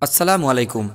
আসসালামু আলাইকুম।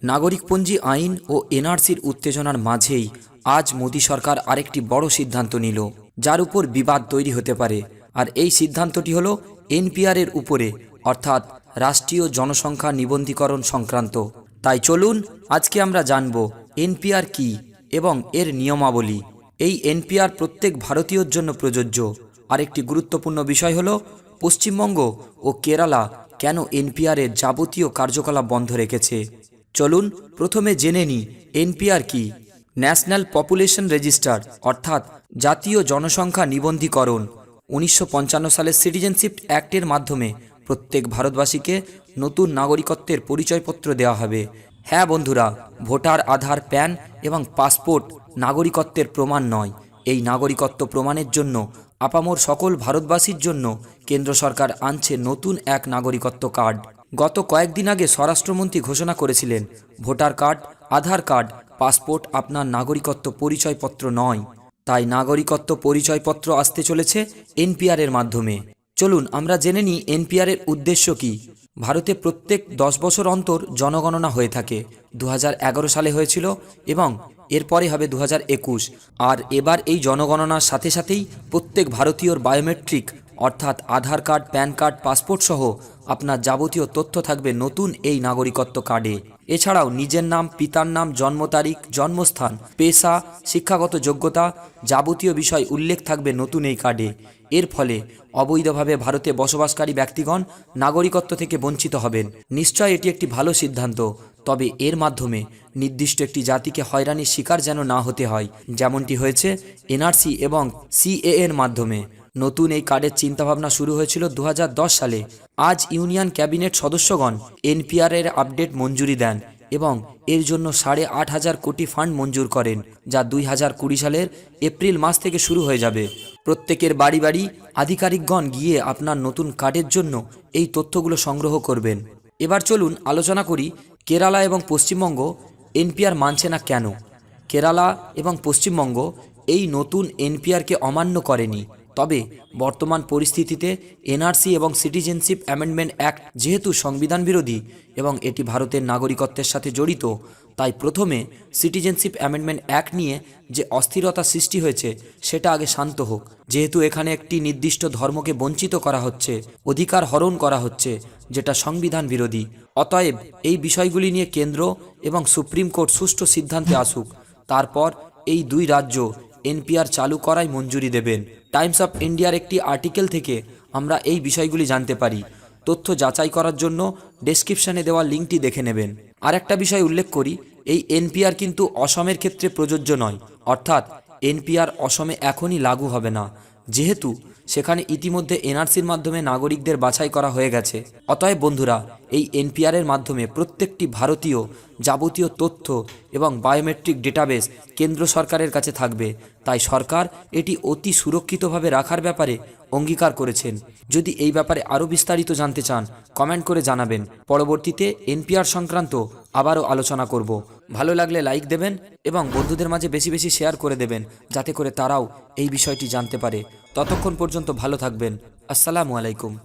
নাগরিকপঞ্জি আইন ও এনআরসির উত্তেজনার মাঝেই আজ মোদী সরকার আরেকটি বড় সিদ্ধান্ত নিল, যার উপর বিবাদ তৈরি হতে পারে। আর এই সিদ্ধান্তটি হলো এনপিআর-এর উপরে, অর্থাৎ রাষ্ট্রীয় জনসংখ্যা নিবন্ধীকরণ সংক্রান্ত। তাই চলুন আজকে আমরা জানব এনপিআর কি এবং এর নিয়মাবলী। এই এনপিআর প্রত্যেক ভারতীয়র জন্য প্রযোজ্য। আরেকটি গুরুত্বপূর্ণ বিষয় হলো পশ্চিমবঙ্গ ও কেরালা কেন এনপিআর-এর যাবতীয় কার্যকলাপ বন্ধ রেখেছে। চলুন প্রথমে জেনে নিই এনপিআর কি। ন্যাশনাল পপুলেশন রেজিস্টার, অর্থাৎ জাতীয় জনসংখ্যা নিবন্ধীকরণ, 1955 সালের সিটিজেনশিপ অ্যাক্টের মাধ্যমে প্রত্যেক ভারতবাসীকে নতুন নাগরিকত্বের পরিচয়পত্র দেওয়া হবে। হ্যাঁ বন্ধুরা, ভোটার, আধার, প্যান এবং পাসপোর্ট নাগরিকত্বের প্রমাণ নয়। এই নাগরিকত্ব প্রমাণের জন্য আপামর সকল ভারতবাসীর জন্য কেন্দ্র সরকার আনছে নতুন এক নাগরিকত্ব কার্ড। গত কয়েকদিন আগে স্বরাষ্ট্রমন্ত্রী ঘোষণা করেছিলেন, ভোটার কার্ড, আধার কার্ড, পাসপোর্ট আপনার নাগরিকত্ব পরিচয়পত্র নয়। তাই নাগরিকত্ব পরিচয়পত্র আসতে চলেছে এনপিআর-এর মাধ্যমে। চলুন আমরা জেনে নিই এনপিআর-এর উদ্দেশ্য কি। ভারতে প্রত্যেক 10 বছর অন্তর জনগণনা হয়ে থাকে। 2011 সালে হয়েছিল এবং এরপরে হবে 2021। আর এবার এই জনগণনার সাথে সাথেই প্রত্যেক ভারতীয়র বায়োমেট্রিক, অর্থাৎ আধার কার্ড, প্যান কার্ড, পাসপোর্ট সহ আপনার যাবতীয় তথ্য থাকবে নতুন এই নাগরিকত্ব কার্ডে। এছাড়াও নিজের নাম, পিতার নাম, জন্ম তারিখ, জন্মস্থান, পেশা, শিক্ষাগত যোগ্যতা, যাবতীয় বিষয় উল্লেখ থাকবে নতুন এই কার্ডে। এর ফলে অবৈধভাবে ভারতে বসবাসকারী ব্যক্তিগণ নাগরিকত্ব থেকে বঞ্চিত হবেন। নিশ্চয় এটি একটি ভালো সিদ্ধান্ত, তবে এর মাধ্যমে নির্দিষ্ট একটি জাতিকে হয়রানির শিকার যেন না হতে হয়, যেমনটি হয়েছে এনআরসি এবং সিএএর মাধ্যমে। নতুন এই কার্ডের চিন্তাভাবনা শুরু হয়েছিল 2010 সালে। আজ ইউনিয়ন ক্যাবিনেট সদস্যগণ এনপিআর-এর আপডেট মঞ্জুরি দেন এবং এর জন্য 8,500 কোটি ফান্ড মঞ্জুর করেন, যা 2020 সালের এপ্রিল মাস থেকে শুরু হয়ে যাবে। প্রত্যেকের বাড়ি বাড়ি আধিকারিকগণ গিয়ে আপনার নতুন কার্ডের জন্য এই তথ্যগুলো সংগ্রহ করবেন। এবার চলুন আলোচনা করি কেরালা এবং পশ্চিমবঙ্গ এনপিআর মানছে না কেন। কেরালা এবং পশ্চিমবঙ্গ এই নতুন এনপিআরকে অমান্য করেনি, তবে বর্তমান পরিস্থিতিতে এনআরসি এবং সিটিজেনশিপ অ্যামেন্ডমেন্ট অ্যাক্ট যেহেতু সংবিধান বিরোধী এবং এটি ভারতের নাগরিকত্বের সাথে জড়িত, তাই প্রথমে সিটিজেনশিপ অ্যামেন্ডমেন্ট অ্যাক্ট নিয়ে যে অস্থিরতা সৃষ্টি হয়েছে সেটা আগে শান্ত হোক। যেহেতু এখানে একটি নির্দিষ্ট ধর্মকে বঞ্চিত করা হচ্ছে, অধিকার হরণ করা হচ্ছে, যেটা সংবিধান বিরোধী। অতএব এই বিষয়গুলি নিয়ে কেন্দ্র এবং সুপ্রিম কোর্ট সুষ্ঠু সিদ্ধান্তে আসুক, তারপর এই দুই রাজ্য এনপিআর চালু করায় মঞ্জুরি দেবেন। টাইমস অফ ইন্ডিয়ার একটি আর্টিকেল থেকে আমরা এই বিষয়গুলি জানতে পারি। তথ্য যাচাই করার জন্য ডেসক্রিপশনে দেওয়া লিঙ্কটি দেখে নেবেন। আর একটা বিষয় উল্লেখ করি, এই এনপিআর কিন্তু অসমের ক্ষেত্রে প্রযোজ্য নয়, অর্থাৎ এনপিআর অসমে এখনই লাগু হবে না, যেহেতু সেখানে ইতিমধ্যে এনআরসির মাধ্যমে নাগরিকদের বাছাই করা হয়ে গেছে। অতএব বন্ধুরা, এই এনপিআর-এর মাধ্যমে প্রত্যেকটি ভারতীয় যাবতীয় তথ্য এবং বায়োমেট্রিক ডেটাবেস কেন্দ্র সরকারের কাছে থাকবে। তাই সরকার এটি অতি সুরক্ষিতভাবে রাখার ব্যাপারে অঙ্গীকার করেছেন। যদি এই ব্যাপারে আরও বিস্তারিত জানতে চান, কমেন্ট করে জানাবেন। পরবর্তীতে এনপিআর সংক্রান্ত আবারও আলোচনা করব। ভালো লাগলে লাইক দেবেন এবং বন্ধুদের মাঝে বেশি বেশি শেয়ার করে দেবেন, যাতে করে তারাও এই বিষয়টি জানতে পারে। ততক্ষণ পর্যন্ত ভালো থাকবেন। আসসালামু আলাইকুম।